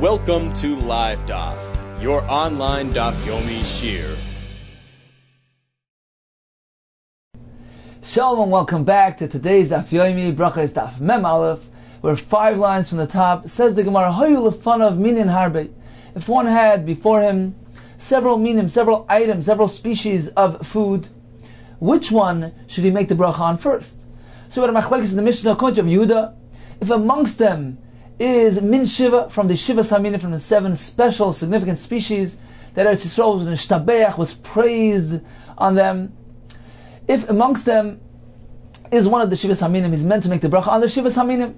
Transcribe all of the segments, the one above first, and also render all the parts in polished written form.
Welcome to Live Daf, your online Daf Yomi Shiur. Shalom and welcome back to today's Daf Yomi Brachos Daf Mem Aleph, where 5 lines from the top says the Gemara, Hayu lefanav minin harbe. If one had before him several minim, several items, several species of food, which one should he make the bracha on first? So we had a machlekes in the Mishnah according to Yehuda. If amongst them is min shiva, from the shiva saminim, from the 7 special significant species that Eretz Yisrael was in shtabeach, was praised on them. If amongst them is one of the shiva saminim, he's meant to make the bracha on the shiva saminim.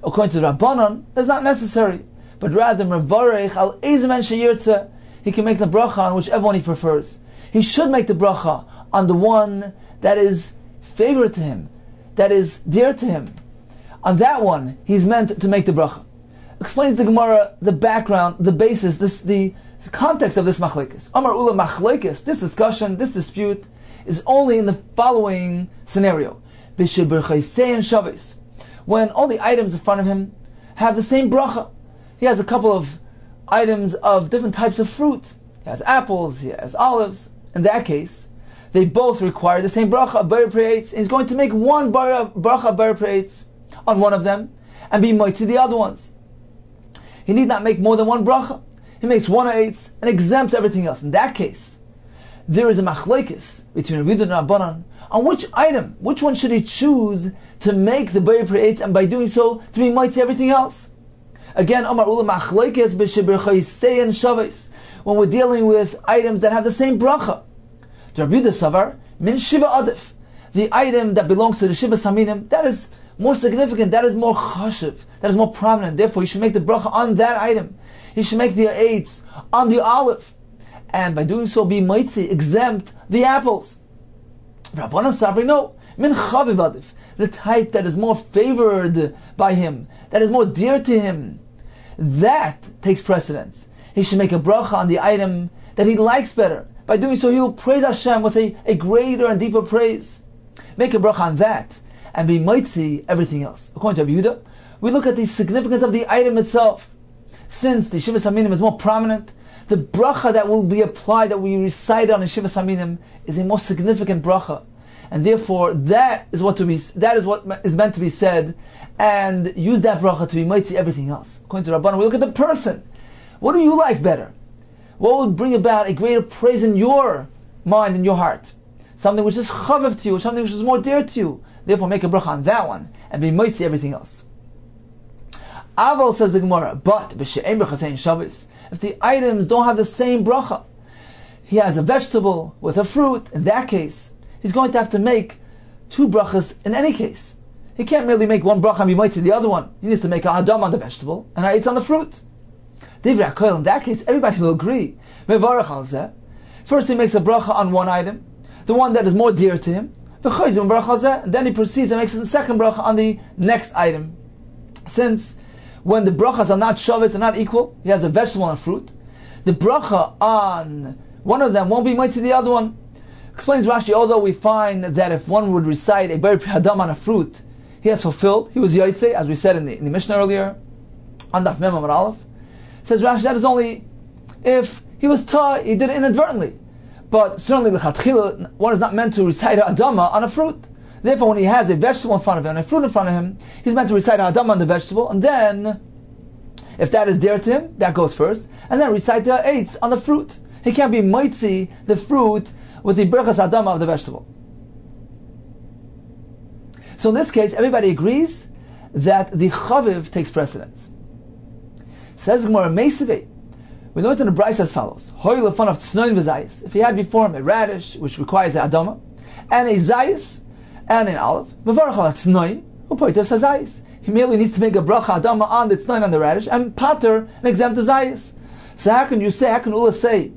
According to the Rabbanon, that's not necessary, but rather mevarech al ezemen sheyirtze, he can make the bracha on whichever one he prefers. He should make the bracha on the one that is favorite to him, that is dear to him. On that one, he's meant to make the bracha. Explains the Gemara the background, the basis, the context of this machlekes. Amar ula machlekes, this discussion, this dispute, is only in the following scenario. When all the items in front of him have the same bracha. He has a couple of items of different types of fruit. He has apples, he has olives. In that case, they both require the same bracha, bar preitz. He's going to make one bracha bar preitz on one of them and be moitzi the other ones. He need not make more than one bracha. He makes one eitz and exempts everything else. In that case, there is a machlekes between Yehuda and Rabbanan on which item, which one should he choose to make the bar preitz, and by doing so to be moitzi everything else. Again, Amar Ula machlekes b'shebirchaisei and shavis, when we're dealing with items that have the same bracha. Rabbi Yehuda savar min shiva adif, the item that belongs to the shiva saminim, that is more significant, that is more chashiv, that is more prominent. Therefore, you should make the bracha on that item. He should make the eitz on the olive, and by doing so, be moitzi, exempt the apples. Rabbanan sabri no, min chaviv adif, the type that is more favored by him, that is more dear to him, that takes precedence. He should make a bracha on the item that he likes better. By doing so, he will praise Hashem with a greater and deeper praise. Make a bracha on that, and be moitzi everything else. According to Yehuda, we look at the significance of the item itself. Since the shiva saminim is more prominent, the bracha that will be applied, that we recite on the shiva saminim, is a more significant bracha, and therefore that is what is meant to be said, and use that bracha to be moitzi everything else. According to Rabbanan, we look at the person. What do you like better? What will bring about a greater praise in your mind and your heart? Something which is chaviv to you, something which is more dear to you. Therefore, make a bracha on that one and be moitzi everything else. Aval, says the Gemara, but b'she'em b'chasein shabbos, if the items don't have the same bracha, he has a vegetable with a fruit. In that case, he's going to have to make 2 brachas in any case. He can't merely make one bracha and be moitzi the other one. He needs to make a adam on the vegetable and a eitz on the fruit. In that case, everybody will agree. First, he makes a bracha on one item, the one that is more dear to him. And then he proceeds and makes a second bracha on the next item. Since when the brachas are not shavis and not equal, he has a vegetable and a fruit, the bracha on one of them won't be mighty to the other one. Explains Rashi, although we find that if one would recite a bar adam on a fruit, he has fulfilled, he was yaitse, as we said in the Mishnah earlier, on Daf Mem Amud Aleph. Says Rashi, that is only if he was taught, he did it inadvertently. But certainly, l'chatchila, one is not meant to recite a adama on a fruit. Therefore, when he has a vegetable in front of him and a fruit in front of him, he's meant to recite a adama on the vegetable, and then, if that is dear to him, that goes first, and then recite the eitz on the fruit. He can't be moitzi the fruit with the berachas adama of the vegetable. So in this case, everybody agrees that the chaviv takes precedence. Says Gemara Meisivei, we learned in the Brachos as follows: if he had before him a radish, which requires an adama, and a zayis, and an olive, he merely needs to make a bracha adama on the tznoin, on the radish, and pater and exempt the zayis. So how can Ula say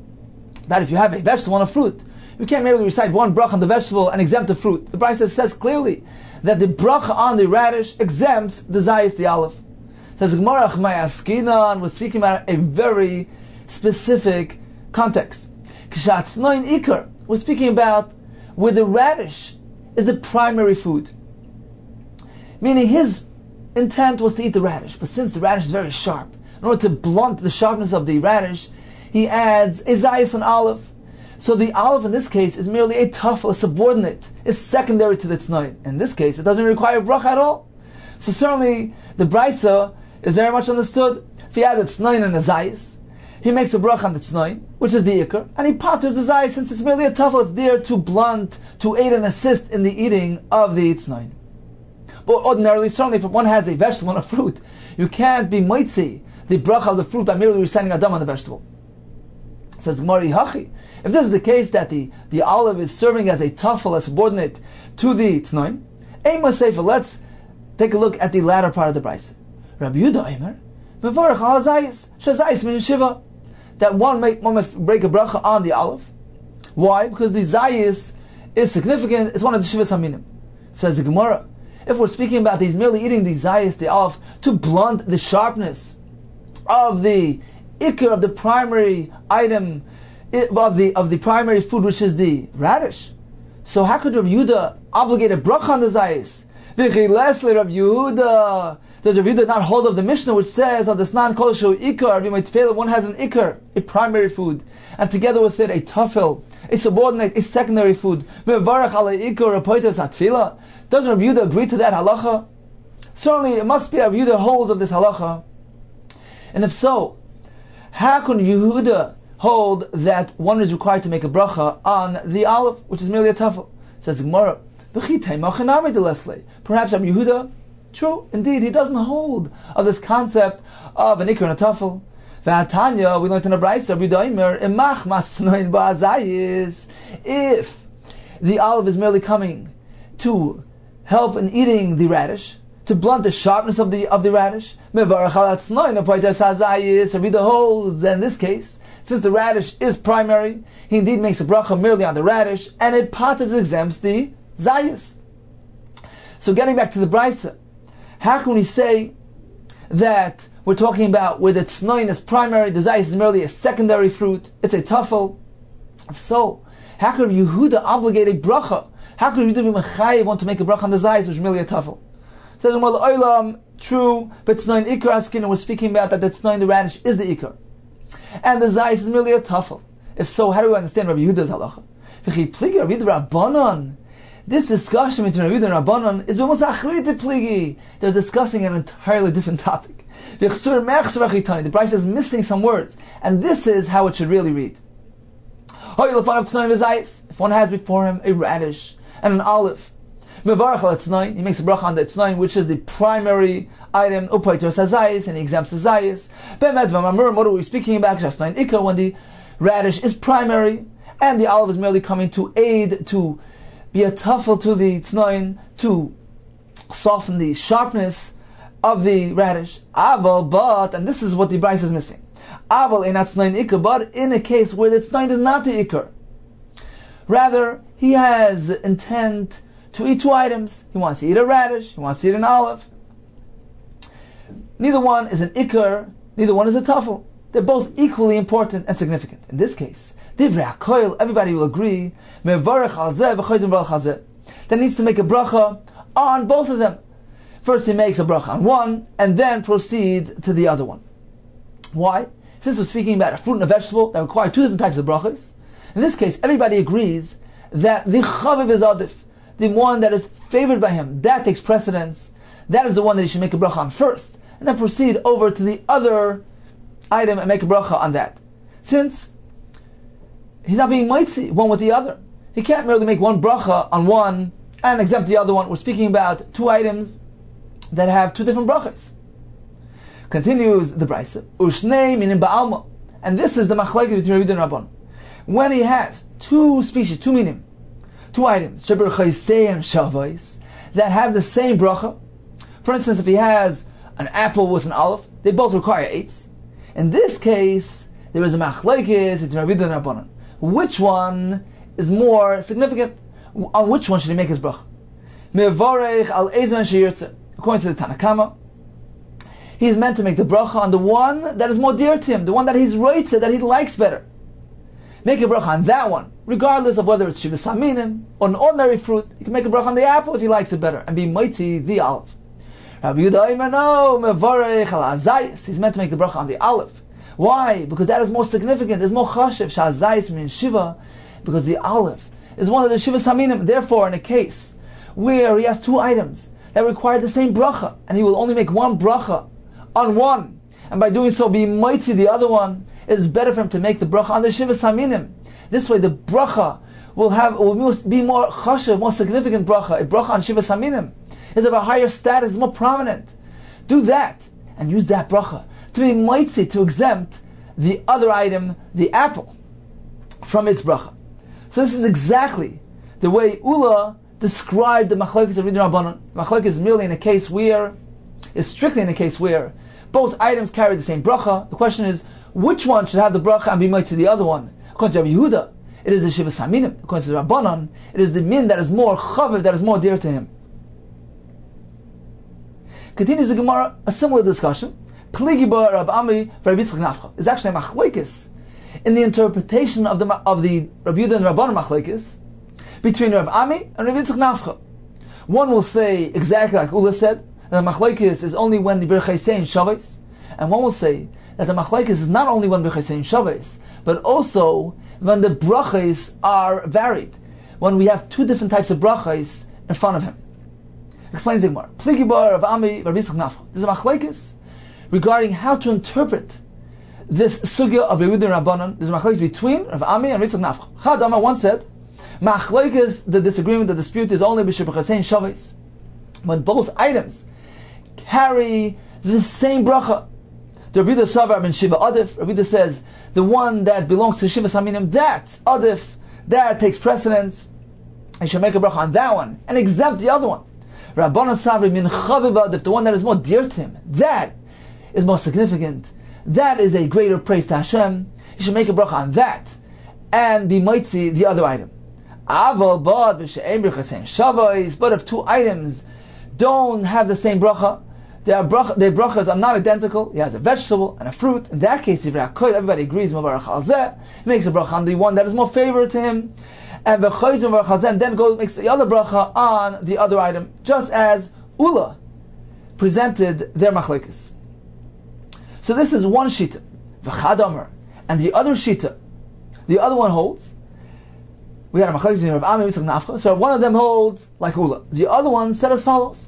that if you have a vegetable and a fruit, you can't merely recite one bracha on the vegetable and exempt the fruit? The Brachos says clearly that the bracha on the radish exempts the zayis, the olive. Says Gemara, we're speaking about a very specific context. We're speaking about where the radish is the primary food. Meaning his intent was to eat the radish, but since the radish is very sharp, in order to blunt the sharpness of the radish, he adds a zayis, an olive. So the olive in this case is merely a tafel, a subordinate, is secondary to the tznoin. In this case, it doesn't require bracha at all. So certainly, the brisa is very much understood. If he adds a tznoin and a zayis, he makes a bracha on the tznoin, which is the ikar, and he patters the zayis since it's merely a tafel. It's there to blunt, to aid and assist in the eating of the tznoin. But ordinarily, certainly, if one has a vegetable and a fruit, you can't be moitzi the bracha of the fruit by merely reciting Adam on the vegetable. Says Gemara Hachi. If this is the case that the olive is serving as a tafel, a subordinate to the tznoin, Ema Sefer, let's take a look at the latter part of the brisa. Rabbi Yehuda Eimer, Mevarach al zayis, shazayis min shiva, that one must break a bracha on the olive. Why? Because the zayis is significant. It's one of the shivas haminim. Says the Gemara, if we're speaking about these merely eating the zayis, the olive, to blunt the sharpness of the ikar, of the primary item, of the primary food, which is the radish. So how could Rabbi Yehuda obligate a bracha on the zayis? V'chilesle Rabbi Yehuda. Does Rabbi Yehuda not hold of the Mishnah which says, "On the snan kol shu ikar," one has an ikar, a primary food, and together with it a tafel, a subordinate, a secondary food. Mevarach ala ikar apoitos atfila. Does Rabbi Yehuda agree to that halacha? Certainly, it must be Rabbi Yehuda holds of this halacha. And if so, how can Yehuda hold that one is required to make a bracha on the olive, which is merely a tafel? Says Gemara, perhaps Rabbi Yehuda, true, indeed, he doesn't hold of this concept of an ikar and a tafel. V'atanya, we learned in a brayso, Rabbi Yehuda, imach masnoin ba'azayis. If the olive is merely coming to help in eating the radish, to blunt the sharpness of the radish, Mevarach al tznoin apoitos hazayis. Rabbi Yehuda holds that in this case, since the radish is primary, he indeed makes a bracha merely on the radish, and it patas exempts the zayis. So getting back to the brisa, how can we say that we're talking about where the tznoin is primary, the zayis is merely a secondary fruit, it's a tafel? If so, how could Yehuda obligate a bracha? How could Yehuda be mechayev want to make a bracha on the zayis, which is merely a tafel? Says Olam, true, but tznoin ikar askin, and we're speaking about that the tznoin, the radish, is the ikar, and the zayis is merely a tafel. If so, how do we understand Rabbi Yehuda's halacha? V'chi pligi Rabbi Yehuda Rabbanon. This discussion between Rabbi Yehuda and Rabbanon is b'mos achrit pligi. They're discussing an entirely different topic. The Brisa is missing some words, and this is how it should really read. If one has before him a radish and an olive, he makes a bracha on the tznoin, which is the primary item, upaitos hazayis, and he exempts the zayis. What are we speaking about? When the radish is primary, and the olive is merely coming to aid, to be a tafel to the tznoin, to soften the sharpness of the radish. Aval, but, and this is what the brayso is missing. Aval in tznoin ikar, but in a case where the tznoin is not the ikar. Rather, he has intent to eat two items. He wants to eat a radish, he wants to eat an olive. Neither one is an ikar, neither one is a tafel. They're both equally important and significant. In this case, divrei hakoil, everybody will agree, mevarach al zeh v'choyzim v'al chazeh. That needs to make a bracha on both of them. First he makes a bracha on one, and then proceeds to the other one. Why? Since we're speaking about a fruit and a vegetable that require two different types of brachas, in this case, everybody agrees that the chaviv is adif, the one that is favored by him, that takes precedence. That is the one that he should make a bracha on first, and then proceed over to the other item and make a bracha on that. Since he's not being mitzi one with the other, he can't merely make one bracha on one and exempt the other one. We're speaking about two items that have two different brachas. Continues the brayso, ushnei minim ba'alma, and this is the machlekes between Rabbi Yehuda and Rabban. When he has two species, two minim, two items, that have the same bracha. For instance, if he has an apple with an olive, they both require eitz. In this case, there is a machlekes between Rabbi Yehuda and Rabbanan. Which one is more significant? On which one should he make his bracha? Mevarech al eizman sheyirtze. According to the Tanakama, he is meant to make the bracha on the one that is more dear to him, the one that he's roitze, that he likes better. Make a bracha on that one, regardless of whether it's shivas haminim or an ordinary fruit. He can make a bracha on the apple if he likes it better, and be mighty the olive. Rabbi Yehuda Omer, no, mevarech al azayis. He's meant to make the bracha on the aleph. Why? Because that is more significant. There's more chashiv. Sha'azayis means shiva, because the aleph is one of the shiva saminim. Therefore, in a case where he has two items that require the same bracha, and he will only make one bracha on one, and by doing so be mighty the other one, it is better for him to make the bracha on the shiva saminim. This way, the bracha will be more chashiv, more significant bracha. A bracha on shiva saminim is of a higher status, more prominent. Do that and use that bracha to be mighty, to exempt the other item, the apple, from its bracha. So this is exactly the way Ula described the machlokes of Ridin Rabbanon. Machlokes is merely in a case where, is strictly in a case where both items carry the same bracha. The question is, which one should have the bracha and be mighty to the other one? According to Rabbi Yehuda, it is the shiva saminim. According to the Rabbanon, it is the min that is more chaviv, that is more dear to him. Continues the Gemara, a similar discussion. Pligi bar Rav Ami v'Rav Yitzchak Nafcha. Is actually a machlekes in the interpretation of the Rabbi Yehuda and Rabbanon machlekes between Rav Ami and Rav Yitzchak Nafcha. One will say exactly like Ula said, that the machlekes is only when the Birchei say in Shabbos, and one will say that the machlekes is not only when Birchei say in Shabbos, but also when the brachos are varied, when we have two different types of brachos in front of him. Explains the Gemara. Pligi bar Rav Ami v'Rav Yitzchak Nafcha. There's a machlekes regarding how to interpret this sugya of Yehuda and Rabbanon. There's a machlekes between Rav Ami and Rav Yitzchak Nafcha. Chad Amar once said, machlekes, the disagreement, the dispute is only b'shir b'chasein Shabbos, when both items carry the same bracha. The Rabbi Yehuda Savar ben Shiva Adif. Rabbi Yehuda says the one that belongs to Shiva Saminim, that Adif, that takes precedence. I should make a bracha on that one and exempt the other one. Rabbanon Savri min Chaviv Adif, the one that is more dear to him, that is more significant. That is a greater praise to Hashem. You should make a bracha on that and be mighty the other item. But if two items don't have the same bracha, their brachas are not identical. He has a vegetable and a fruit. In that case, everybody agrees. He makes a bracha on the one that is more favorite to him, and then makes the other bracha on the other item, just as Ula presented their machlekes. So this is one shita, and the other shita, the other one holds. We had a machlekes in Rav Ami Yitzchak Nafcha. So one of them holds like Ula. The other one said as follows: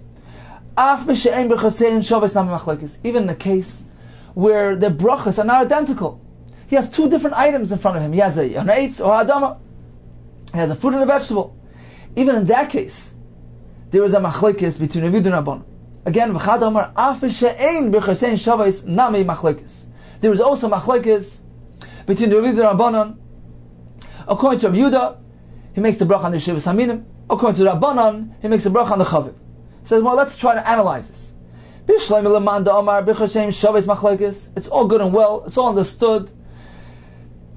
even in a case where the brachas are not identical, he has two different items in front of him. He has an eitz or adama. He has a fruit and a vegetable. Even in that case, there is a machlekes between Rav Yehuda and Rabbanon. Again, there is also machlekes between Rav Yehuda and Rabbanon. According to Rav Yehuda, he makes the bracha on the shiva saminim. According to Rabbanon, he makes the bracha on the chaviv. Says, well, let's try to analyze this. It's all good and well. It's all understood.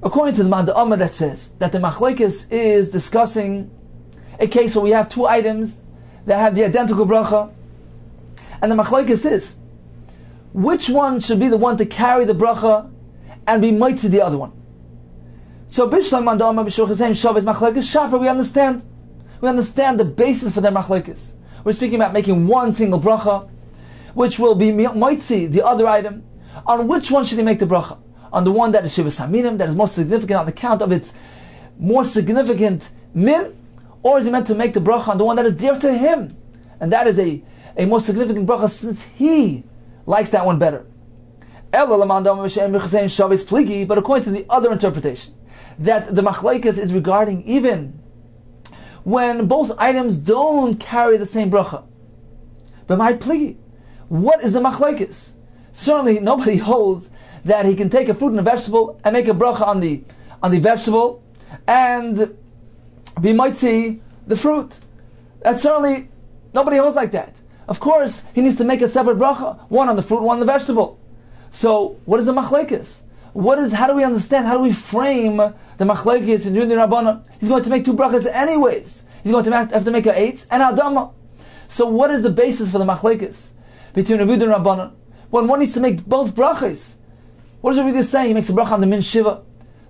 According to the Manda Amar, that says that the machlekes is discussing a case where we have two items that have the identical bracha, and the machlekes is which one should be the one to carry the bracha and be mighty the other one. So Bishlam Manda Amar b'shulchan Shabbos machlekes shaper. We understand the basis for their machlekes. We're speaking about making one single bracha, which will be mighty the other item. On which one should he make the bracha? On the one that is Shiva Saminim, that is more significant on account of its more significant min? Or is he meant to make the bracha on the one that is dear to him? And that is a more significant bracha since he likes that one better. But according to the other interpretation, that the machlekes is regarding even when both items don't carry the same bracha. But my pligi, what is the machlekes? Certainly nobody holds that he can take a fruit and a vegetable and make a bracha on the vegetable and be mighty the fruit. That's certainly, nobody holds like that. Of course, he needs to make a separate bracha, one on the fruit, one on the vegetable. So, what is the machlekes? How do we understand, how do we frame the machlekes in Yehuda and Rabbanon? He's going to make two brachas anyways. He's going to have to make an eitz and an adama. So what is the basis for the machlekes between Yehuda and Rabbanon? When one needs to make both brachas, what is Yehuda saying? He makes a bracha on the min shiva.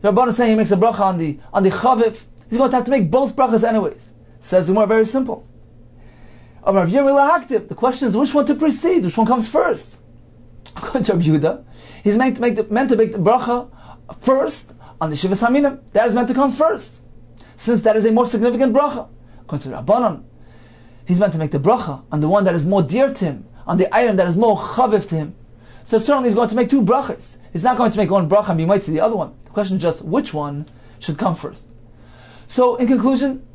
The Rabbanon is saying he makes a bracha on the chaviv. He's going to have to make both brachas anyways. Says the more very simple. The question is which one to precede, which one comes first. According to Rabbi Yehuda, he's meant to make the bracha first on the Shivas Haminim. That is meant to come first, since that is a more significant bracha. According to Rabbanan, he's meant to make the bracha on the one that is more dear to him, on the item that is more chaviv to him. So certainly he's going to make two brachas. He's not going to make one bracha and be might to the other one. The question is just which one should come first. So in conclusion,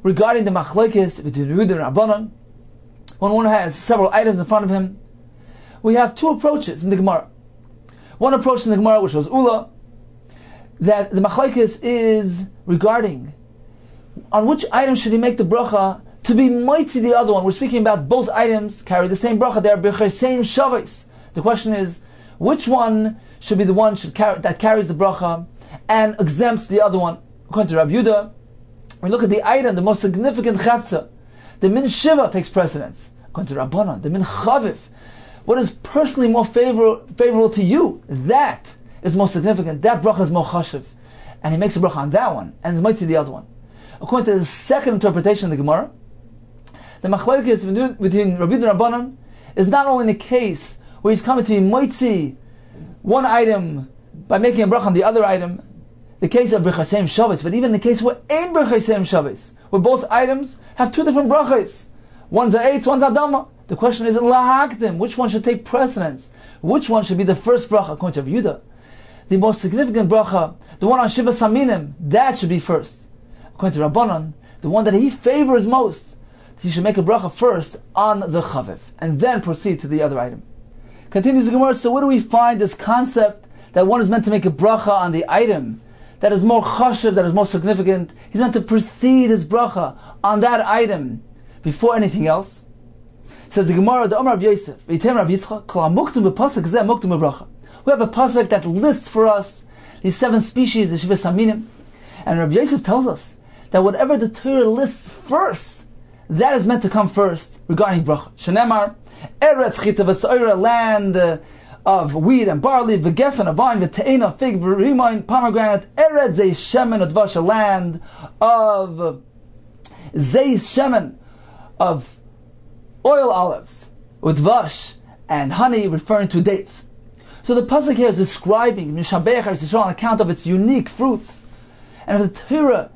regarding the machlekes between Yehuda and Rabbanan, when one has several items in front of him, we have two approaches in the Gemara. One approach in the Gemara, which was Ula, that the machlekes is regarding on which item should he make the bracha to be mighty the other one. We're speaking about both items carry the same bracha. They are b'chesem shavos. The question is, which one should be the one that carries the bracha and exempts the other one? According to Rabbi Yehuda, we look at the item, the most significant chafza. The min shiva takes precedence. According to Rabbanan, the min chaviv, what is personally more favorable to you, that is most significant. That bracha is more chashiv, and he makes a bracha on that one and is mighty the other one. According to the second interpretation of the Gemara, the machlekes between Rabbi Yehuda and Rabbanan is not only in the case where he's coming to be mighty one item by making a bracha on the other item, the case of b'chesem shavos, but even the case where ein b'chesem shavos, where both items have two different brachas. One's a eitz, one's a dama. The question is lahakdim, which one should take precedence? Which one should be the first bracha? According to Rabbi Yehuda, the most significant bracha, the one on Shivas Haminim, that should be first. According to Rabbanan, the one that he favors most, he should make a bracha first on the chaviv, and then proceed to the other item. Continues the Gemara, so where do we find this concept that one is meant to make a bracha on the item that is more chashiv, that is more significant? He's meant to precede his bracha on that item before anything else. Says the Gemara, the Omer of Yosef, V'yitem Rav Yitzchak, Kol ha'muktim b'pasuk zeh muktim b'bracha. We have a pasuk that lists for us these 7 species of Shivas Haminim, and Rav Yosef tells us that whatever the Torah lists first, that is meant to come first regarding bracha. Shenemar, Eretz chita v'soira, land of wheat and barley, v'gefen, of wine, v'te'ena, fig, v'rimoin, pomegranate, Eretz zeis shemen udvash, a land of zeis shemen, of oil olives, udvash, and honey, referring to dates. So the pasuk here is describing Mishabech Eretz Yisrael on account of its unique fruits. And if the Torah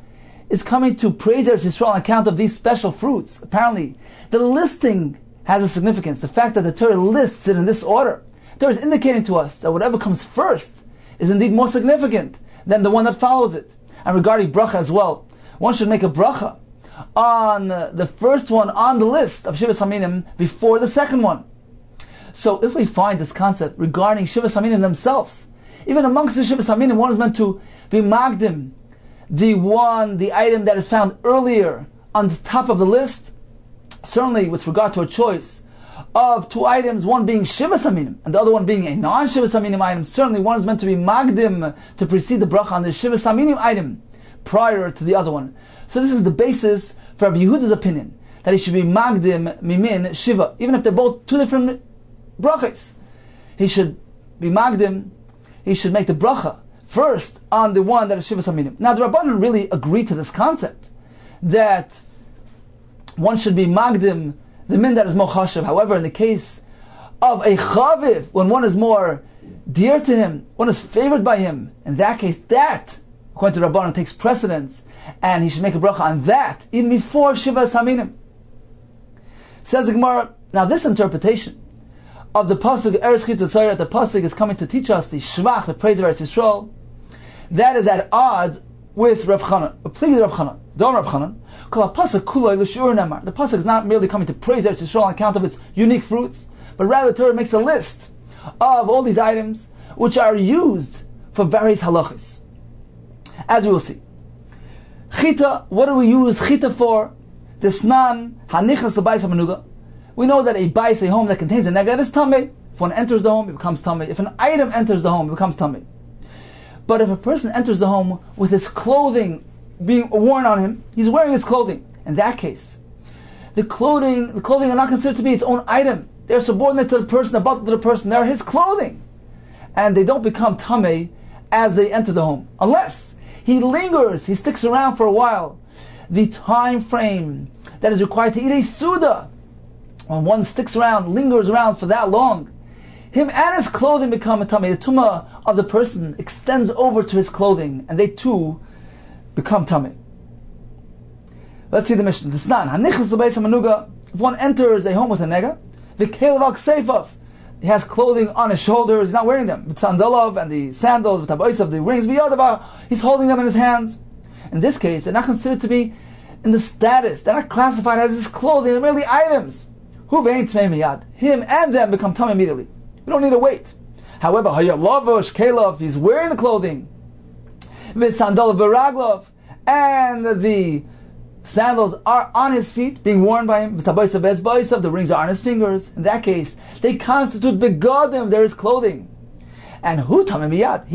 is coming to praise Eretz Yisrael on account of these special fruits, apparently the listing has a significance. The fact that the Torah lists it in this order, the Torah is indicating to us that whatever comes first is indeed more significant than the one that follows it. And regarding bracha as well, one should make a bracha on the first one on the list of Shivas Haminim before the second one. So if we find this concept regarding Shivas Haminim themselves, even amongst the Shivas Haminim, one is meant to be magdim, the item that is found earlier on the top of the list. Certainly with regard to a choice of 2 items, one being Shivas Haminim and the other one being a non-Shivas Haminim item, certainly one is meant to be magdim to precede the bracha on the Shivas Haminim item prior to the other one. So this is the basis for Rabbi Yehuda's opinion, that he should be magdim mimin shiva, even if they're both 2 different brachas. He should be magdim, he should make the bracha first on the one that is Shivas Haminim. Now the Rabbanan really agree to this concept, that one should be magdim the min that is more chashiv. However, in the case of a chaviv, when one is more dear to him, one is favored by him, in that case, that, according to Rabbanan, takes precedence, and he should make a bracha on that, even before Shivas Haminim. Says the Gemara, now this interpretation of the pasuk Eretz Chita Tzayir, the pasuk is coming to teach us the shvach, the praise of Eretz Yisrael, that is at odds with Rav Chanan, a plea of Rav Chanan. Don't Rav Chanan, Kol pasuk kulay l'shiur namar. The pasuk is not merely coming to praise Eretz Yisrael on account of its unique fruits, but rather the Torah makes a list of all these items which are used for various halachas, as we will see. Chita, what do we use chita for? Desnan hanichas l'bayis hamenuga. We know that a bayis, a home that contains a nega, is tamei. If one enters the home, it becomes tamei. If an item enters the home, it becomes tamei. But if a person enters the home with his clothing being worn on him, he's wearing his clothing. In that case, the clothing are not considered to be its own item. They're subordinate to the person, above to the person. They're his clothing, and they don't become tamei as they enter the home, unless he lingers, he sticks around for a while. The time frame that is required to eat a suda when one sticks around, lingers around for that long, him and his clothing become a tummy. The tumah of the person extends over to his clothing, and they too become tummy. Let's see the mission. If one enters a home with a nega, the kelev seifov, he has clothing on his shoulders, he's not wearing them. The sandalov and the sandals, the rings, he's holding them in his hands. In this case, they're not considered to be in the status, they're not classified as his clothing, they're merely items. Him and them become tummy immediately. We don't need to wait. However, he's wearing the clothing, and the sandals are on his feet, being worn by him. The rings are on his fingers. In that case, they constitute begadim, they're his clothing. And he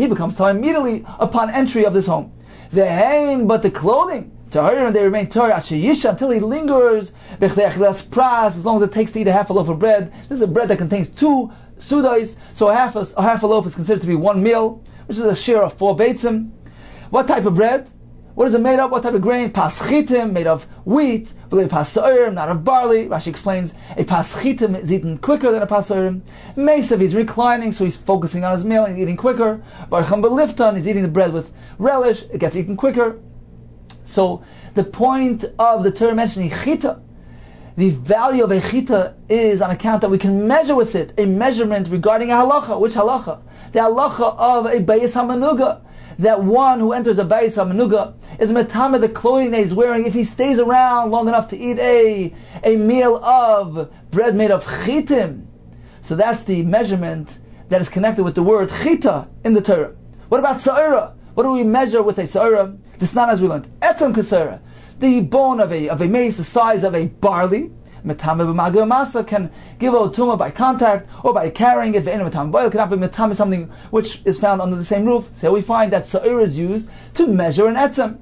becomes tamei immediately upon entry of this home. But the clothing, they remain Torah until he lingers, as long as it takes to eat a half a loaf of bread. This is a bread that contains 2 sudais, so a half a loaf is considered to be 1 meal, which is a shiur of 4 beitzim. What type of bread? What is it made of? What type of grain? Paschitim, made of wheat, not of barley. Rashi explains a paschitim is eaten quicker than a pasairim. Mesav, he's reclining, so he's focusing on his meal and eating quicker. Varcham beliftan, he's eating the bread with relish, it gets eaten quicker. So the point of the Torah mentioning chita, the value of a chita is on account that we can measure with it, a measurement regarding a halacha. Which halacha? The halacha of a bayis hamanuga. That one who enters a bayis hamanuga is metame the clothing that he's wearing if he stays around long enough to eat a meal of bread made of chitim. So that's the measurement that is connected with the word chita in the Torah. What about sa'ira? What do we measure with a sa'ira? This is not as we learned. Etzem kasa'ira. The bone of a mace the size of a barley. Metame b'magil masa can give a tumah by contact or by carrying it. Ve'enu metame boil cannot be metame something which is found under the same roof. So we find that sa'ir is used to measure an etzem.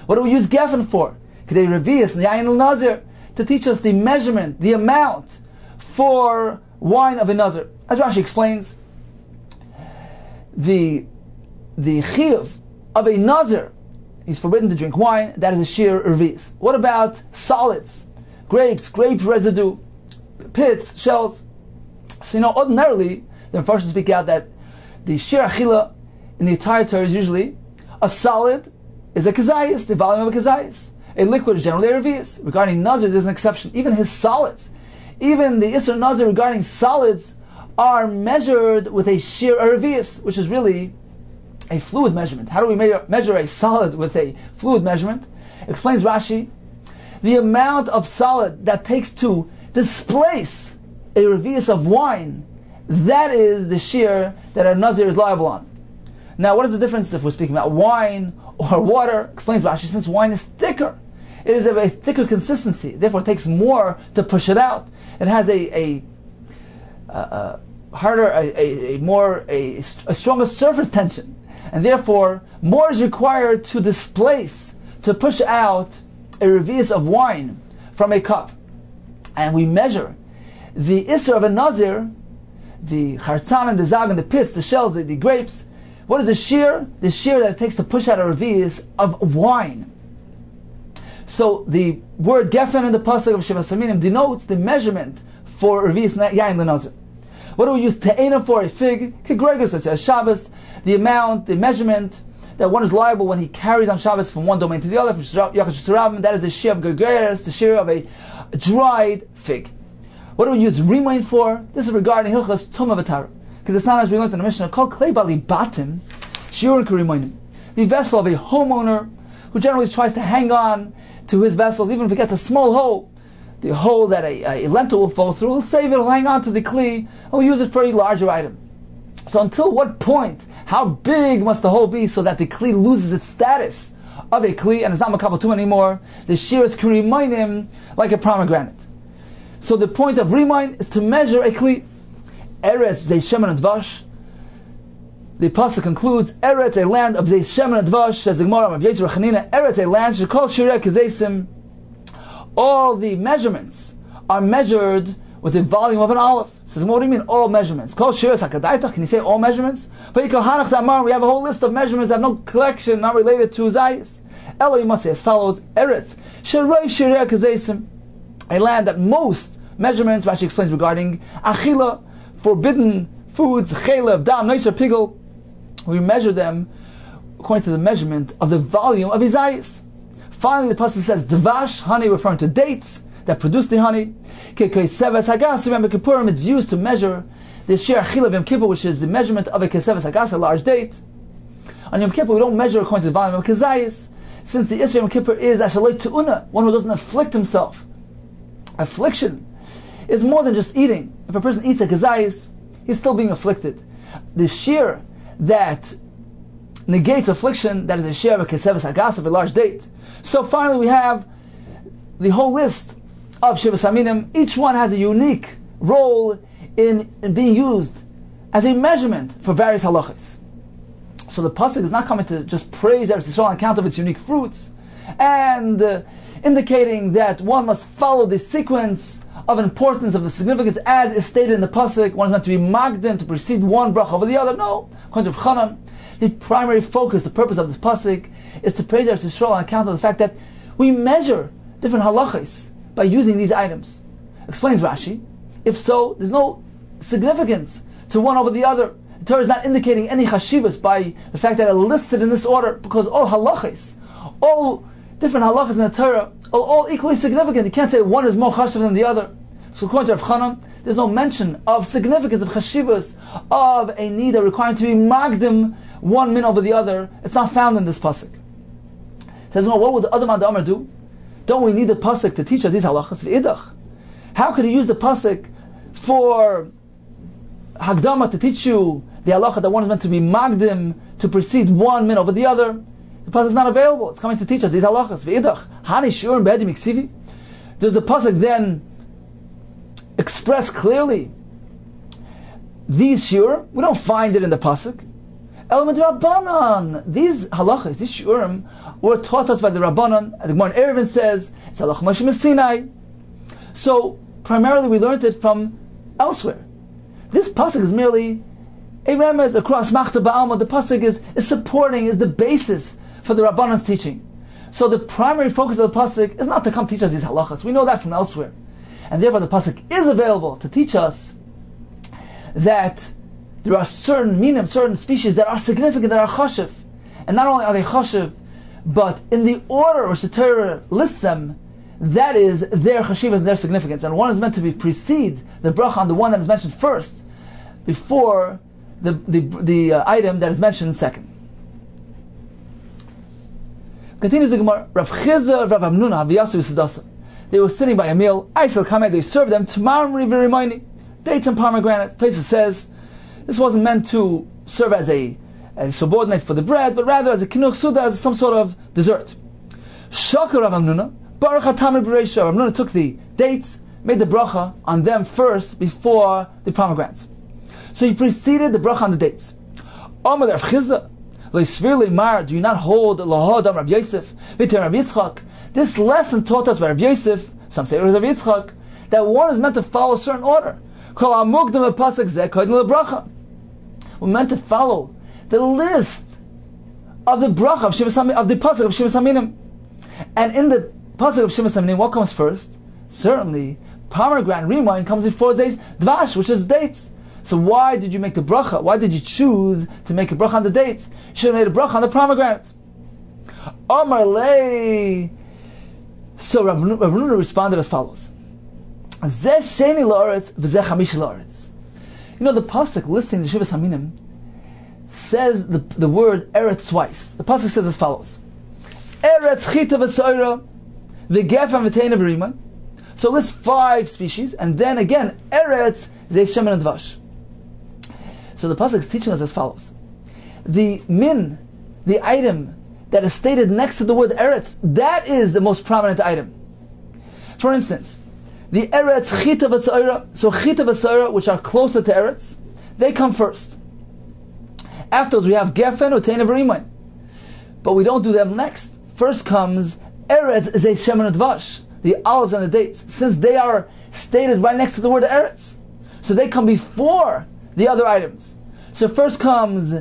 What do we use geffen for? K'dei revius yayin al-nazir, to teach us the measurement, the amount for wine of a nazir. As Rashi explains, the chiyuv of a nazir, he's forbidden to drink wine. That is a shiur revius. What about solids? Grapes, grape residue, pits, shells. So ordinarily, the Mepharshim speak out that the shiur achila in the entire Torah is usually a solid is a kazayis, the volume of a kazayis. A liquid is generally a revius. Regarding nazir, there's an exception. Even his solids, even the isser nazir regarding solids are measured with a shiur revius, which is really a fluid measurement. How do we measure a solid with a fluid measurement? Explains Rashi, the amount of solid that takes to displace a revius of wine, that is the shiur that a nazir is liable on. Now, what is the difference if we're speaking about wine or water? Explains Rashi, since wine is thicker, it is of a thicker consistency, therefore it takes more to push it out. It has a stronger surface tension, and therefore more is required to displace, to push out a revius of wine from a cup. And we measure the isser of a nazir, the chartzan and the zag and the pits, the shells, the grapes. What is the shiur? The shiur that it takes to push out a revius of wine. So the word geffen in the pasuk of Sheva Saminim denotes the measurement for revius yain the nazir. What do we use te'ena for? A fig, kegregos, that says Shabbos, the amount, the measurement that one is liable when he carries on Shabbos from one domain to the other, that is the shiur of Gergeres, the shiur of a dried fig. What do we use remain for? This is regarding Hilchas Tumah V'Tara. Because it's not as we learned in the Mishnah, called Klei Bali Batim, Shiur K'Rimainim. The vessel of a homeowner who generally tries to hang on to his vessels, even if it gets a small hole, the hole that a lentil will fall through, he'll save it, he'll hang on to the Kli, and he'll use it for a larger item. So until what point, how big must the hole be so that the Kli loses its status of a Kli and it's not Makabal Tum anymore? The Shiur is K'Rimainim, like a pomegranate. So the point of Rimain is to measure a Kli. Eretz Zei Shemen and Dvash. The pasuk concludes, Eretz, a land of Zei Shemen and Dvash, says the Gemara of Yisra Chanina, Eretz, a land, Shekol Shirei Kazeisim. All the measurements are measured with the volume of an olive. Says, what do you mean all measurements? Kol Shirei Sakadaita, can you say all measurements? But we have a whole list of measurements that have no collection, not related to Zayis. Elo, you must say as follows, Eretz, Shirei Shirei Kazeisim, a land that most measurements. Rashi explains regarding achila, forbidden foods, chelev, dam, noiser, pigel. We measure them according to the measurement of the volume of Isaias. Finally, the pasuk says dvash, honey, referring to dates that produce the honey. It's used to measure the share achila of Yom Kippur, which is the measurement of a keseves hagas, a large date. On Yom Kippur, we don't measure according to the volume of kezayis, since the Isra Yom Kippur is ashalei tu'una, one who doesn't afflict himself. Affliction is more than just eating. If a person eats a kezayis, he's still being afflicted. The shear that negates affliction, that is a share of a keseves hagas, of a large date. So finally we have the whole list of Shivas Aminim. Each one has a unique role in being used as a measurement for various halachas. So the pasuk is not coming to just praise Eretz Yisrael on account of its unique fruits, and indicating that one must follow the sequence of importance, of the significance, as is stated in the pasuk. One is meant to be magdim, to precede one bracha over the other. No, according to Chanan, the primary focus, the purpose of this pasuk, is to praise Eretz Yisrael on account of the fact that we measure different halachas by using these items. Explains Rashi. If so, there's no significance to one over the other. The Torah is not indicating any chashivas by the fact that it listed in this order, because all halachas, all different halachas in the Torah, are all equally significant. You can't say one is more chashiv than the other. So according to Rav Chanan, there's no mention of significance, of chashivas, of a need or requiring to be magdim one min over the other. It's not found in this pasuk. It says, no, what would the Adam and the Amar do? Don't we need the pasuk to teach us these halachas? V'idach. How could he use the pasuk for Hagdama to teach you the halacha that one is meant to be magdim, to precede one min over the other? The pasuk is not available. It's coming to teach us these halachas. V'idach, hani shiur be'edim iksivi. Does the pasuk then express clearly these shiur? We don't find it in the pasuk. Element Rabbanan. These halachas, these shiurim, were taught us by the Rabbanan. The Gemara in Eruvin says it's halach Moshe Sinai. So primarily we learned it from elsewhere. This pasuk is merely a remez across Machta Ba'alma. The pasuk is supporting, is the basis for the Rabbanan's teaching. So the primary focus of the pasuk is not to come teach us these halachas. We know that from elsewhere. And therefore the pasuk is available to teach us that there are certain minim, certain species that are significant, that are chashiv. And not only are they chashiv, but in the order which the Torah lists them, that is their chashivas, their significance. And one is meant to precede the bracha on the one that is mentioned first, before the item that is mentioned second. Continues the Gemara. Rav Chizah, Rav Amnuna, V'yasu V'sidasa. They were sitting by a meal. Aisel Kameh, they served them Tmarmri V'rimayni, dates and pomegranate. Place says this wasn't meant to serve as a subordinate for the bread, but rather as a kinuch suda, as some sort of dessert. Shakar Rav Amnuna, Baruch HaTamid B'reisha. Rav Amnuna took the dates, made the bracha on them first before the pomegranates. So he preceded the bracha on the dates. Amar Rav Chizda, Le'svir le'mar, do you not hold Lahadam Rav Yosef, V'ter Rav Yitzchak? This lesson taught us by Rav Yosef, some say it was Rav Yitzchak, that one is meant to follow a certain order. Kol ha'mukdam ha'pasuk zeh kodim le'bracha. We're meant to follow the list of the bracha of the pasuk of Shivas Aminim. And in the pasuk of Shivas Aminim, what comes first? Certainly, pomegranate remind comes before dvash, which is dates. So why did you make the bracha? Why did you choose to make a bracha on the dates? You should have made a bracha on the pomegranate. Amar lei. So Rav Nuna responded as follows: Zeh sheni la'aretz v'zeh chamishi la'aretz. You know, the pasuk listing the Shivas Aminim says the word eretz twice. The pasuk says as follows: Eretz chita v'soira v'gefen v'teina v'rima. So it lists 5 species, and then again eretz zeh shemen and dvash. So the pasuk is teaching us as follows: the min, the item that is stated next to the word eretz, that is the most prominent item. For instance, the eretz chita v'soira, so chita v'soira, which are closer to eretz, they come first. Afterwards we have gefen uteina v'rimain, but we don't do them next. First comes eretz zeh shemen and dvash, the olives and the dates, since they are stated right next to the word eretz, so they come before the other items. So first comes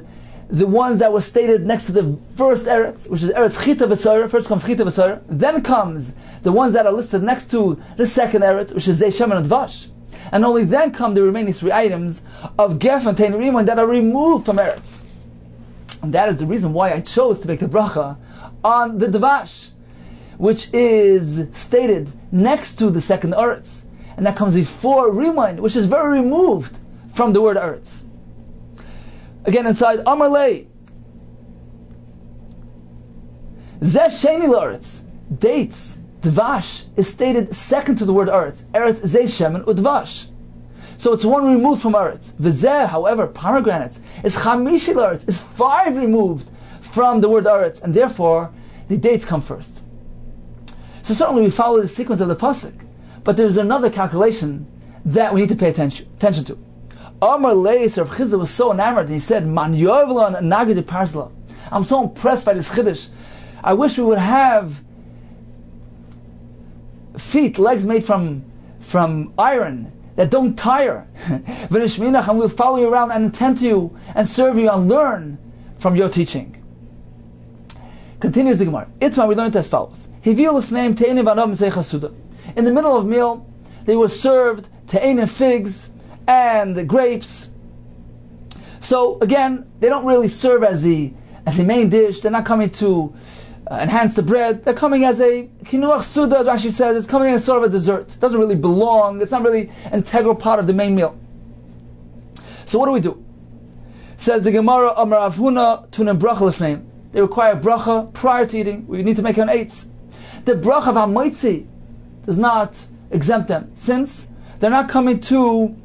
the ones that were stated next to the first eretz, which is eretz chita v'soira. First comes chita v'soira. Then comes the ones that are listed next to the second eretz, which is zei shemen and dvash. And only then come the remaining three items of gef and tein rimon that are removed from eretz. And that is the reason why I chose to make the bracha on the dvash, which is stated next to the second eretz, and that comes before rimon, which is very removed from the word eretz. Again, inside Amar Lei, Zeh Sheni L'Eretz, dates, dvash, is stated second to the word eretz. Eretz Zeh Shemen Udvash. So it's one removed from eretz. V'zeh, however, pomegranates, is Chamishi L'Eretz, is 5 removed from the word eretz, and therefore the dates come first. So certainly we follow the sequence of the pasuk, but there's another calculation that we need to pay attention to. Amar Leis, Rav Chizda was so enamored, and he said, "Man yovelon nagid parsla." I'm so impressed by this chiddush. I wish we would have legs made from iron that don't tire. And we'll follow you around and attend to you and serve you and learn from your teaching. Continues the Gemara. Itzma, we learned as follows. In the middle of meal, they were served te'enim, figs, and grapes. So again, they don't really serve as the main dish. They're not coming to enhance the bread. They're coming as a kinuach suda, as Rashi says. It's coming as sort of a dessert. It doesn't really belong. It's not really an integral part of the main meal. So what do? Says the Gemara, Amar Rav Huna tunem bracha lefneim. They require bracha prior to eating. We need to make an eitz. The bracha of hamoitzi does not exempt them, since they're not coming to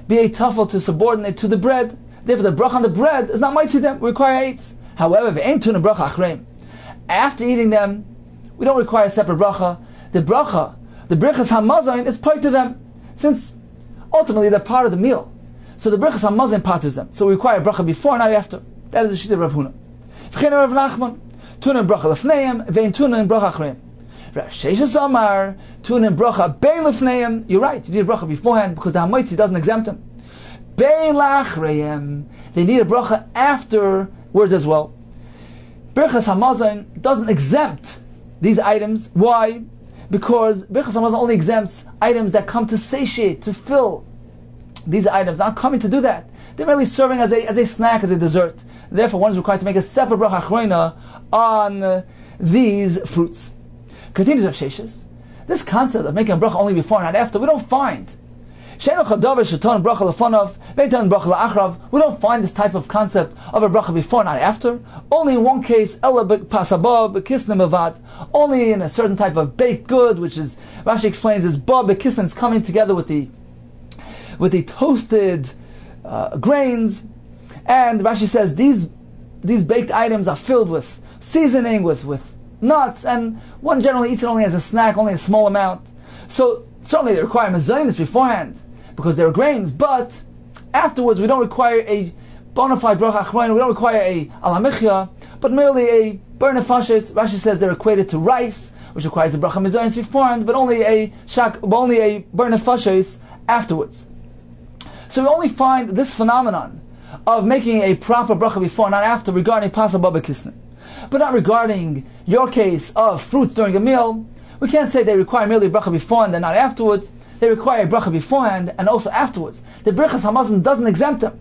be a tafel to subordinate to the bread. Therefore, the bracha on the bread is not mitzi them. We require eitz. However, if ain't tunem bracha achreim, after eating them, we don't require a separate bracha. The bracha, the brichas hamazon, is part to them, since ultimately they're part of the meal. So the brichas hamazon parters them. So we require bracha before, not after. That is the shita of Rav Huna. V'chein Rav Nachman, tunem bracha lefneim, ve'in tunem bracha achreim. Rav Sheshes Amar, tunem bracha bein lefneim. You're right, you need a bracha beforehand because the hamoitzi doesn't exempt them. Bein lachreim, they need a bracha afterwards as well. Birchas Hamazon doesn't exempt these items. Why? Because Birchas Hamazon only exempts items that come to satiate, to fill. These items not coming to do that. They're merely serving as a snack, as a dessert. Therefore, one is required to make a separate bracha achreina on these fruits. Continues Rav Sheshes. This concept of making a bracha only before and not after, we don't find. We don't find this type of concept of a bracha before, not after. Only in one case, only in a certain type of baked good, which is, Rashi explains, is ba bekisn, is coming together with the toasted grains. And Rashi says these baked items are filled with seasoning, with nuts, and one generally eats it only as a snack, only a small amount. So certainly they require mezainis beforehand, because they're grains, but afterwards we don't require a bona fide bracha achrein, we don't require a alamichya, but merely a ber nefashes. Rashi says they're equated to rice, which requires a bracha mezainis beforehand, but only a ber nefashes afterwards. So we only find this phenomenon of making a proper bracha before, not after, regarding pasal baba kisne. But not regarding your case of fruits during a meal. We can't say they require merely a bracha beforehand and not afterwards. They require a bracha beforehand and also afterwards. The brichas hamazon doesn't exempt them,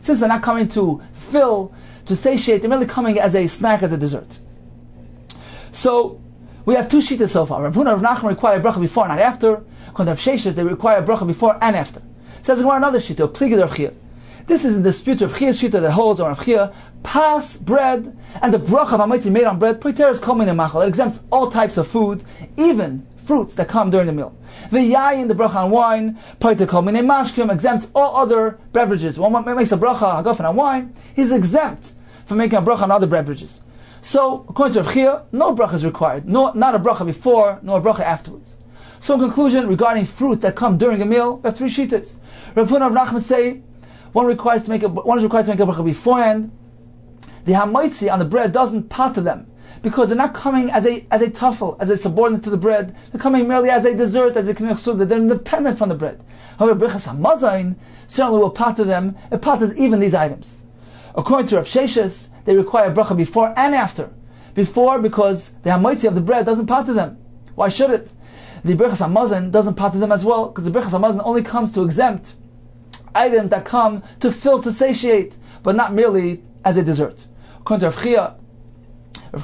since they're not coming to fill, to satiate. They're merely coming as a snack, as a dessert. So we have two shittas so far. Rav Huna and Rav Nachman require a bracha before and not after. According to Rav Sheshes, they require a bracha before and after. Says another shita, pligid Rav Chia. This is in dispute of Rav Chia's shita that holds on Rav Chia, pas bread and the bracha of hamitzi made on bread. Preteres kol minei machal. It exempts all types of food, even fruits that come during the meal. V'yayin, the bracha on wine, preter kol minei mashkim, exempts all other beverages. When one makes a bracha hagafen on wine, he's exempt from making a bracha on other beverages. So according to Rav Chia, no bracha is required. Not a bracha before, nor a bracha afterwards. So in conclusion, regarding fruit that come during a meal, we have three shittas. Rav Huna and Rav Nachman say one is required to make a bracha beforehand. The hamoitzi on the bread doesn't pater them, because they're not coming as a tafel, as a subordinate to the bread. They're coming merely as a dessert, as a kinuach suda. They're independent from the bread. However, brichas hamazon certainly will pater them. It paters even these items. According to Rav Sheshes, they require bracha before and after. Before, because the hamaitzi of the bread doesn't pater them. Why should it? The Brachos Hamazon doesn't pater them as well, because the Brachos Hamazon only comes to exempt items that come to fill, to satiate, but not merely as a dessert. According to Rav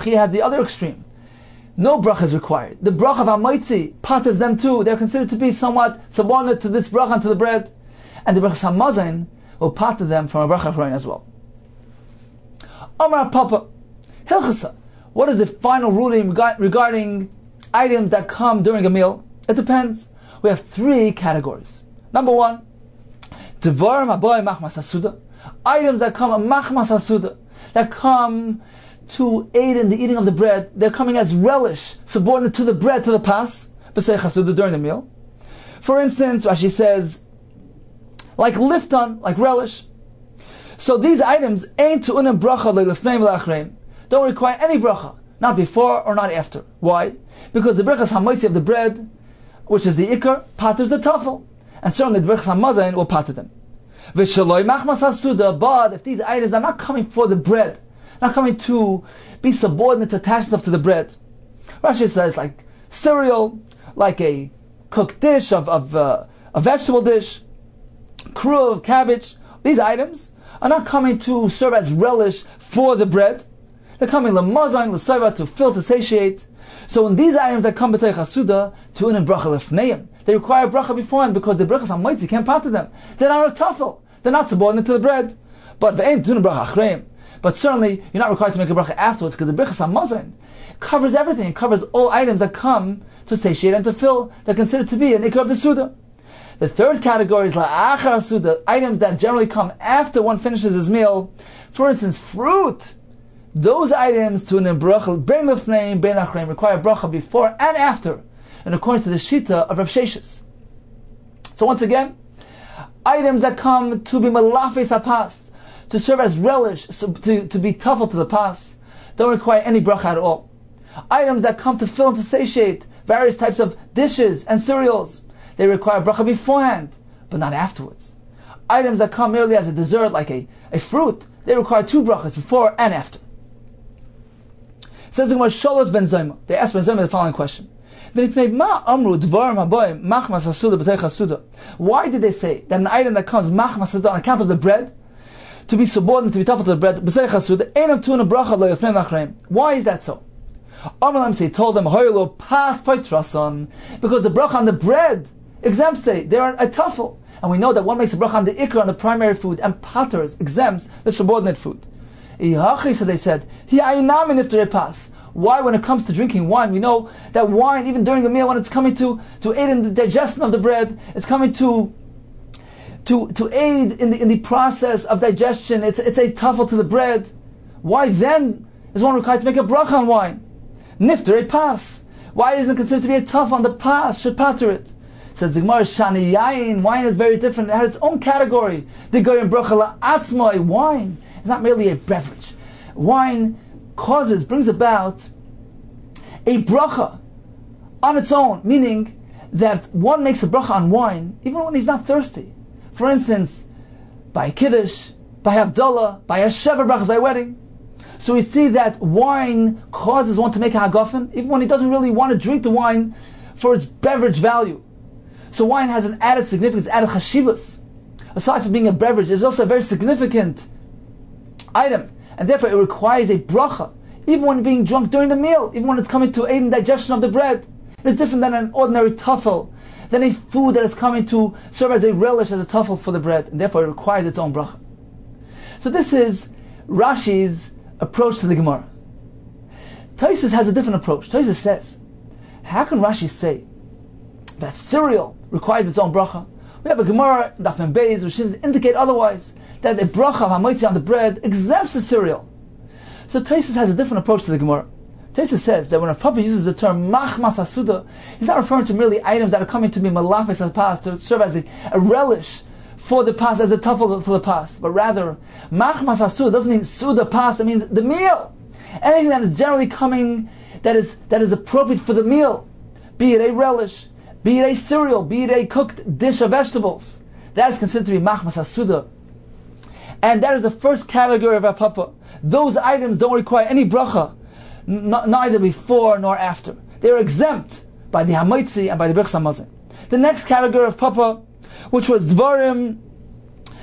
Chia has the other extreme. No bracha is required. The bracha of hamaitzi paters them too. They're considered to be somewhat subordinate to this bracha and to the bread. And the Brachos Hamazon will pater them from a bracha achroin as well. Amar Papa, Hilchasa. What is the final ruling regarding items that come during a meal? It depends. We have three categories. Number one, Devarim Haboy Machmas Hasuda. Items that come Machmas Hasuda, that come to aid in the eating of the bread. They're coming as relish, subordinate to the bread, to the pas, B'sei Hasuda, during the meal. For instance, Rashi says, like lifton, like relish. So these items ain't to unam bracha le'lefneim le'achreim. Don't require any bracha, not before or not after. Why? Because the brachas hamaitzi of the bread, which is the ikar, paters the tafel, and certainly the brachas hamazon will pater them. V'shaloi machmas hasuda. But if these items are not coming for the bread, not coming to be subordinate, to attach themselves to the bread, Rashi says like cereal, like a cooked dish of a vegetable dish, kruv, cabbage. These items are not coming to serve as relish for the bread. They're coming lemazon, l'soiva, to fill, to satiate. So when these items that come b'tei chasuda, to unin bracha lefneim, they require bracha beforehand, because the brachas hamaitzi can't pater them. They're not a tafel. They're not subordinate to the bread. But ve'ein tunin bracha achreim. But certainly you're not required to make a bracha afterwards, because the brachas hamazon covers everything. It covers all items that come to satiate and to fill. They're considered to be an ikar of the suda. The third category is la'achar suda, items that generally come after one finishes his meal. For instance, fruit. Those items to an bracha, bein lefneim, bein achreim, require bracha before and after, and according to the shita of Rav Sheshes. So once again, items that come to be malafes hapas, to serve as relish, to be tafel to the pas, don't require any bracha at all. Items that come to fill and to satiate, various types of dishes and cereals, they require bracha beforehand, but not afterwards. Items that come merely as a dessert, like a fruit, they require two brachas, before and after. Says the Gemara, Sholos ben Zoma. They asked Ben Zoma the following question. Why did they say that an item that comes machmas on account of the bread, to be subordinate, to be tough to the bread, why is that so? He told them, because the bracha on the bread exempts, say they are a tafel, and we know that one makes a bracha on the ikar, on the primary food, and paters, exempts the subordinate food. So they said, why, when it comes to drinking wine, we know that wine, even during a meal, when it's coming to aid in the digestion of the bread, it's coming to aid in the process of digestion, it's a tafel to the bread. Why then is one required to make a bracha on wine? Nifter a pas. Why isn't it considered to be a tafel on the pas? Should pater it. Says the Gemara, Shani Yain, wine is very different. It had its own category. The goyim bracha la'atzmai. Wine is not merely a beverage. Wine brings about a bracha on its own, meaning that one makes a bracha on wine even when he's not thirsty. For instance, by a kiddush, by Havdalah, by a shever brachas, by a wedding. So we see that wine causes one to make a hagafen, even when he doesn't really want to drink the wine for its beverage value. So wine has an added significance, added chashivas. Aside from being a beverage, it's also a very significant item, and therefore it requires a bracha, even when being drunk during the meal, even when it's coming to aid in digestion of the bread. It's different than an ordinary tafel, than a food that is coming to serve as a relish, as a tafel for the bread, and therefore it requires its own bracha. So this is Rashi's approach to the Gemara. Tosfos has a different approach. Tosfos says, how can Rashi say that cereal requires its own bracha? We have a Gemara, Daf Beis, which indicate otherwise, that the bracha of hamaitzi on the bread exempts the cereal. So Tosfos has a different approach to the Gemara. Tosfos says that when a Papa uses the term machmas hasuda, he's not referring to merely items that are coming to be malafes pas, to serve as a relish for the pas, as a tafel for the pas, but rather machmas hasuda doesn't mean suda pas, it means the meal. Anything that is generally coming, that is appropriate for the meal, be it a relish, be it a cereal, be it a cooked dish of vegetables, that is considered to be machmas hasuda. And that is the first category of Rav Papa. Those items don't require any bracha, neither before nor after. They are exempt by the Hamaitzi and by the Birchas Hamazon. The next category of Papa, which was Dvarim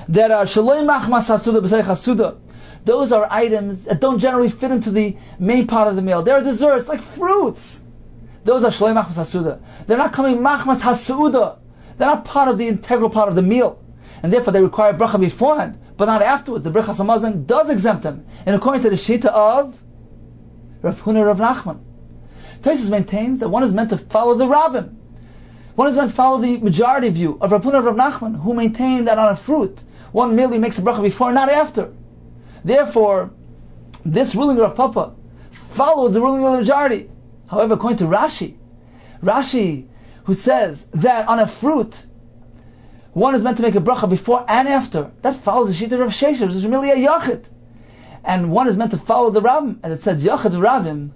that are Shaloi Machmas Hasuda B'Sei Hasuda, those are items that don't generally fit into the main part of the meal. They are desserts, like fruits. Those are Shaloi Machmas Hasuda. They're not coming Machmas Hasuda. They're not part of the integral part of the meal. And therefore they require bracha beforehand, but not afterwards. The Birchas Hamazon does exempt them. And according to the Shita of Rav Huna Rav Nachman, Tosfos maintains that one is meant to follow the Rabbim. One is meant to follow the majority view of Rav Huna Rav Nachman, who maintain that on a fruit, one merely makes a bracha before, not after. Therefore, this ruling of Rav Papa follows the ruling of the majority. However, according to Rashi, who says that on a fruit, one is meant to make a bracha before and after, that follows the sheet of Rav Sheshes, which is merely a yachid. And one is meant to follow the Rabbim, as it says, yachid Rabbim,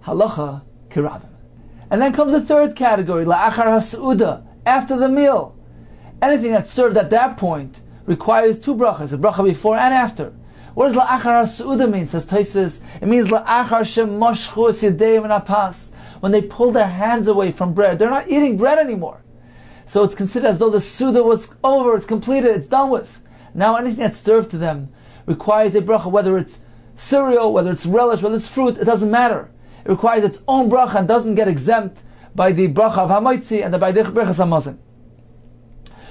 halacha kirabim. And then comes the third category, la'achar hasuda, after the meal. Anything that's served at that point requires two brachas, a bracha before and after. What does la'achar hasuda mean, says Tosfos? It means la'achar shemoshchu es yadeim min hapas. When they pull their hands away from bread, they're not eating bread anymore. So it's considered as though the Suda was over, it's completed, it's done with. Now anything that's served to them requires a bracha, whether it's cereal, whether it's relish, whether it's fruit, it doesn't matter. It requires its own bracha and doesn't get exempt by the bracha of Hamaitzi and by the Birchas Hamazon.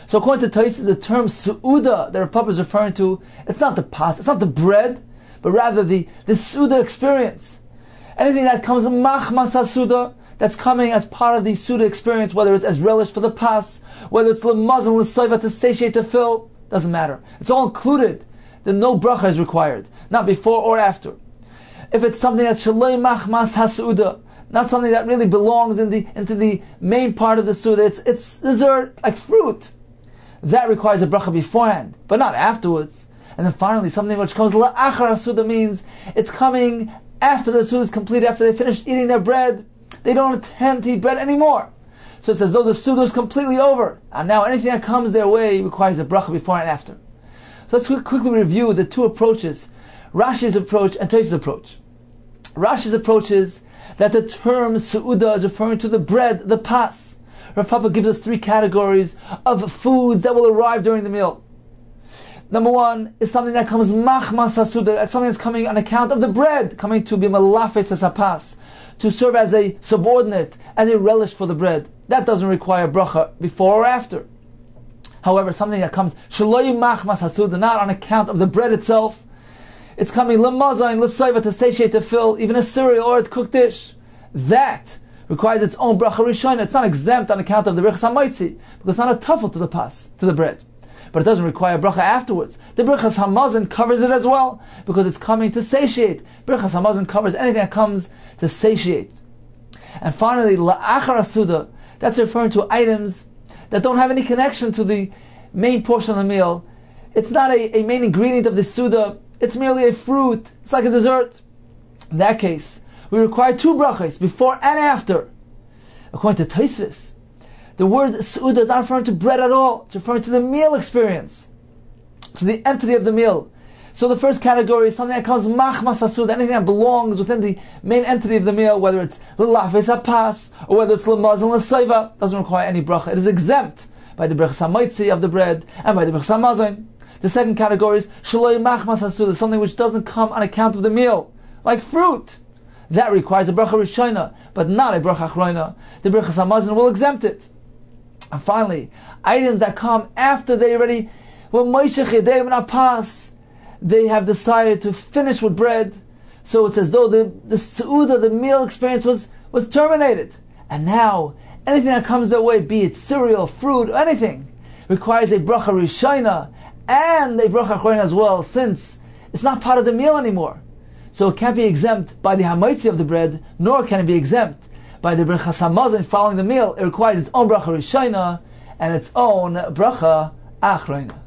So according to Tosfos, the term Su'uda that Rav Papa is referring to, it's not the pas, it's not the bread, but rather the Suda experience. Anything that comes Machmas HaSuda, that's coming as part of the Suda experience, whether it's as relish for the pas, whether it's L'mazon, L'soiva, to satiate, to fill, doesn't matter. It's all included. Then no bracha is required, not before or after. If it's something that's Shaloi Machmas HaSuda, not something that really belongs into the main part of the Suda, it's dessert, like fruit, that requires a bracha beforehand, but not afterwards. And then finally, something which comes La'achar HaSuda means it's coming after the Suda is complete, after they finish eating their bread. They don't intend to eat bread anymore. So it's as though the Suda is completely over. And now anything that comes their way requires a bracha before and after. So let's quickly review the two approaches, Rashi's approach and Tosfos' approach. Rashi's approach is that the term Su'uda is referring to the bread, the pas. Rav Papa gives us three categories of foods that will arrive during the meal. Number one is something that comes Machmas HaSuda, that's something that's coming on account of the bread, coming to be Malafetz as a pas, to serve as a subordinate, as a relish for the bread. That doesn't require bracha before or after. However, something that comes Shaloi Machmas HaSuda, not on account of the bread itself, it's coming L'mazon, L'soiva, to satiate, to fill, even a cereal or a cooked dish. That requires its own bracha rishona. It's not exempt on account of the Birchas Hamaitzi, because it's not a tuffle to the pas, to the bread. But it doesn't require bracha afterwards. The Birchas Hamazon covers it as well, because it's coming to satiate. Birchas Hamazon covers anything that comes to satiate. And finally, La'achar HaSuda, that's referring to items that don't have any connection to the main portion of the meal. It's not a main ingredient of the Suda, it's merely a fruit, it's like a dessert. In that case, we require two brachas, before and after. According to Tosfos, the word Suda is not referring to bread at all, it's referring to the meal experience, to the entity of the meal. So the first category is something that comes Machmas HaSuda, anything that belongs within the main entity of the meal, whether it's L'lafes HaPas, or whether it's L'mazon, L'soiva, doesn't require any bracha. It is exempt by the Birchas Hamaitzi of the bread, and by the Birchas Hamazon. The second category is Shaloi Machmas HaSuda, something which doesn't come on account of the meal, like fruit. That requires a bracha rishona, but not a bracha achrona. The Birchas Hamazon will exempt it. And finally, items that come after they already they have decided to finish with bread, so it's as though the Su'uda, the meal experience was terminated. And now, anything that comes their way, be it cereal, fruit, anything, requires a bracha rishona and a bracha achrona as well, since it's not part of the meal anymore. So it can't be exempt by the hamaitzi of the bread, nor can it be exempt by the Birchas Hamazon following the meal. It requires its own bracha rishona and its own bracha achrona.